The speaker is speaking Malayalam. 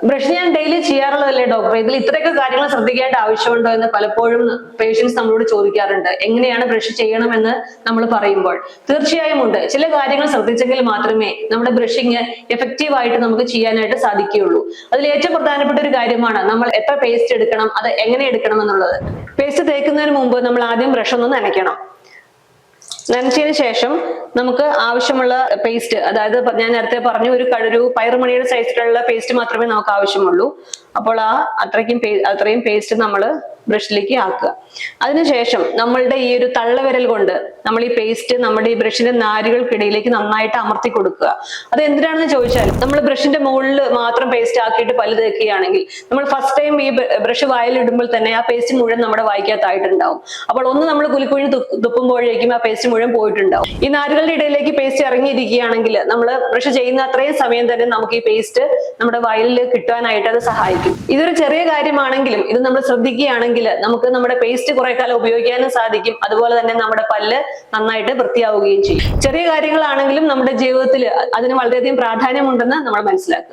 ബ്രഷ് ഞാൻ ഡെയിലി ചെയ്യാറുള്ളതല്ലേ ഡോക്ടർ, ഇതിൽ ഇത്രയൊക്കെ കാര്യങ്ങൾ ശ്രദ്ധിക്കേണ്ട ആവശ്യമുണ്ടോ എന്ന് പലപ്പോഴും പേഷ്യൻസ് നമ്മളോട് ചോദിക്കാറുണ്ട്. എങ്ങനെയാണ് ബ്രഷ് ചെയ്യണമെന്ന് നമ്മൾ പറയുമ്പോൾ തീർച്ചയായും ഉണ്ട്. ചില കാര്യങ്ങൾ ശ്രദ്ധിച്ചെങ്കിൽ മാത്രമേ നമ്മുടെ ബ്രഷിങ് എഫക്റ്റീവ് ആയിട്ട് നമുക്ക് ചെയ്യാനായിട്ട് സാധിക്കുകയുള്ളൂ. അതിൽ ഏറ്റവും പ്രധാനപ്പെട്ട ഒരു കാര്യമാണ് നമ്മൾ എത്ര പേസ്റ്റ് എടുക്കണം, അത് എങ്ങനെ എടുക്കണം എന്നുള്ളത്. പേസ്റ്റ് തേക്കുന്നതിന് മുമ്പ് നമ്മൾ ആദ്യം ബ്രഷ് ഒന്ന് നനയ്ക്കണം. നനച്ചതിന് ശേഷം നമുക്ക് ആവശ്യമുള്ള പേസ്റ്റ്, അതായത് ഞാൻ നേരത്തെ പറഞ്ഞു ഒരു പയറുമണിയുടെ സൈസിലുള്ള പേസ്റ്റ് മാത്രമേ നമുക്ക് ആവശ്യമുള്ളൂ. അപ്പോൾ അത്രയും പേസ്റ്റ് നമ്മൾ ബ്രഷിലേക്ക് ആക്കുക. അതിനുശേഷം നമ്മളുടെ ഈ ഒരു തള്ളവിരൽ കൊണ്ട് നമ്മൾ ഈ പേസ്റ്റ് നമ്മുടെ ഈ ബ്രഷിന്റെ നാരുകൾക്കിടയിലേക്ക് നന്നായിട്ട് അമർത്തി കൊടുക്കുക. അത് എന്തിനാണെന്ന് ചോദിച്ചാൽ, നമ്മൾ ബ്രഷിന്റെ മുകളിൽ മാത്രം പേസ്റ്റ് ആക്കിയിട്ട് പല്ല് തേക്കുകയാണെങ്കിൽ നമ്മൾ ഫസ്റ്റ് ടൈം ഈ ബ്രഷ് വായിലിടുമ്പോൾ തന്നെ ആ പേസ്റ്റ് മുഴുവൻ നമ്മുടെ വായിക്കകത്തായിട്ടുണ്ടാവും. അപ്പോൾ ഒന്ന് നമ്മൾ കുലിക്കുഴി തുപ്പുമ്പോഴേക്കും ആ പേസ്റ്റ് മുഴുവൻ പോയിട്ടുണ്ടാവും. ഈ നാരുകളുടെ ഇടയിലേക്ക് പേസ്റ്റ് ഇറങ്ങിയിരിക്കുകയാണെങ്കിൽ നമ്മൾ ബ്രഷ് ചെയ്യുന്ന അത്രയും സമയം തന്നെ നമുക്ക് ഈ പേസ്റ്റ് നമ്മുടെ വായിൽ കിട്ടാനായിട്ട് അത് സഹായിക്കും. ഇതൊരു ചെറിയ കാര്യമാണെങ്കിലും ഇത് നമ്മൾ ശ്രദ്ധിക്കുകയാണെങ്കിൽ നമുക്ക് നമ്മുടെ പേസ്റ്റ് കുറെ കാലം ഉപയോഗിക്കാനും സാധിക്കും. അതുപോലെ തന്നെ നമ്മുടെ പല്ല് നന്നായിട്ട് വൃത്തിയാവുകയും ചെയ്യും. ചെറിയ കാര്യങ്ങളാണെങ്കിലും നമ്മുടെ ജീവിതത്തിൽ അതിന് വളരെയധികം പ്രാധാന്യമുണ്ടെന്ന് നമ്മൾ മനസ്സിലാക്കുക.